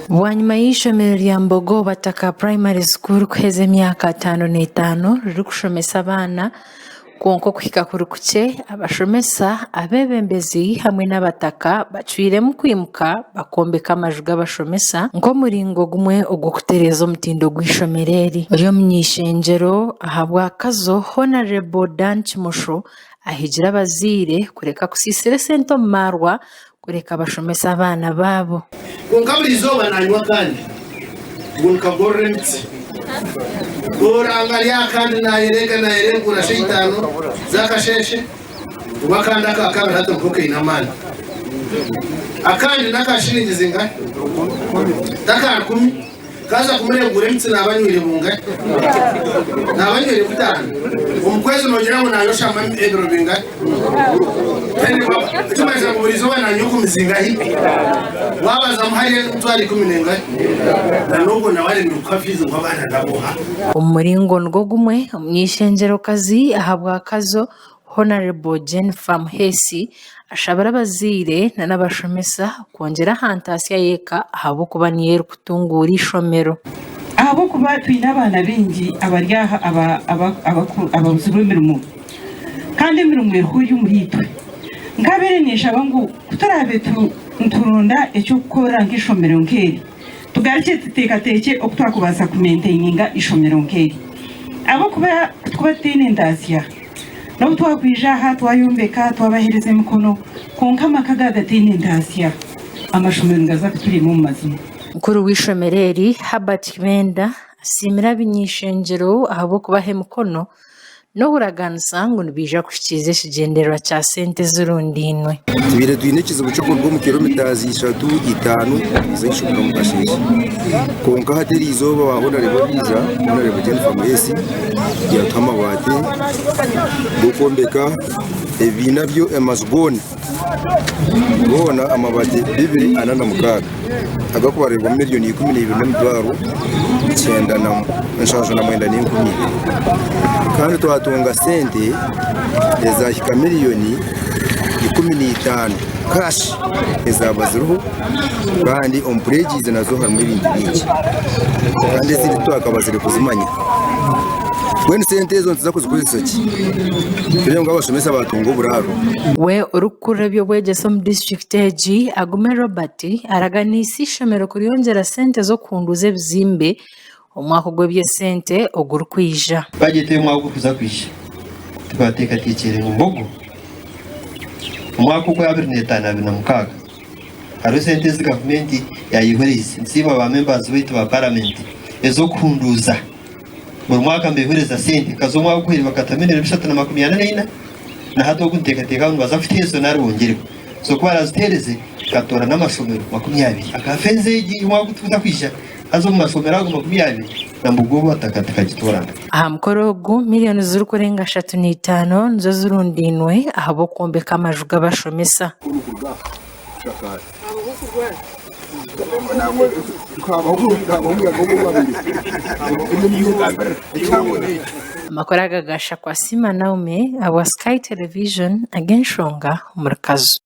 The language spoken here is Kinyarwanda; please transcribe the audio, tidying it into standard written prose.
Wanyuma y'ishomero rya Mbogo Bataka Primary School kuheze emyaka 5 riri kushomesa abana konko kuhika ku rukuce abashomesa abebembezi hamwe n'abataka bacwiremu kwimuka bakombeka amaju g'abashomesa ngo muringo gumwe ogwo kutereza omutindo gw'ishomereri oyo munyishenjero ahabwa kazo Honorable Dan Kimosho ahigira abazire kureka kusisira sente omu marwa kureka abashomesa abana babo Kunkabiri izoba nanywa kandi gunkagorre mitsi Goranga kandi nayereka kura shitano zakasheshe ubakanda akakabira hato mpoke inamani akandi nakashiringi zinga takara 10 kaza kumurengura mitsi nabanywire bunga nabanywire kutana umukwezi nogera ngo nayosha amami egro binga tumaze kuburizo bana nyuko mizinga hipi wabaza muhariye n'utwari 10 na nuko nawari nukafizo kwabana naboha umuringo ngo gumwe umnyishenjero kazi ahabwa kazo Honorable Jennifer Muhesi ashabara abazire n'abashomesa kongera hantasi yeka ahabo kuba niyeru kutungura ishomero abo kuba twina abana bingi abaryaha abazuru mirimo kandi mirimo y'uyu muhitwe ngaberenesha bangu kutarabe turunda ecyo gukora ngishomero nkeri tugarike tutekateke okutwakubaza kumaintaininga ishomero nkeri abo kuba tine ndasiya no twakwijaha twayombeka twabahereza imikono konka makagaga tine ndasiya amashomero ngaza kuturi mu mazina mukuru w'ishomereri Herbert Benda asimira abinyishenjero ahabo kubaha emikono no buraganisa ngo nibija kushikize kigenderwa cya sente z'urundinwe tibire twinekiza ubucoko bwo mu kilometers 3-5 z'ishobora mu kashishi konka hateri izoba wabona rebobiza na rebogeni famesi ya tamabate gukombeka ebinabyo emasbone bona amabate 286 agakubarirwa miliyoni 12 cyenda na nshaje na mwenda n'inkumire kandi twatunga sente ezahika miliyoni 15 cash ezabaziruho kandi ompregize nazo harimo ibindi byinshi kandi ziri twakabazire kuzimanya When sente zo nzakozikoza iki rero ngo abashomesa batunga uburaro we urukura byo bwegeso mu district age agume Robert araganisa ishomero kuriyongera sente zo kunduze bizimbe umwaka gwebye sente oguru kwija bagete umwaka kuza kwisha twateka tikere mu Mbogo umwaka uko yabirnetana bina mukaga hari sente z government yayihurize nsiba ba members bitu ba parliament ezo kunduza mu mwaka mbehureza sente kazomwa guhira bakatamenera 384 na hato gutekateka ngo bazafite sonari bongerwa so kwa razitereze katora n'amashomero 20 akafenze umwaka tuza kwisha azo mu masomero ago 20 na Mbogo batakataka gitorana aha mukorogo miliyoni z'uru kurenga 35 nzo zurundinwe ahabo kombeka amaju g'abashomesa amakora gagasha kwa Sima Naume aba Sky Television agenshonga umurakazo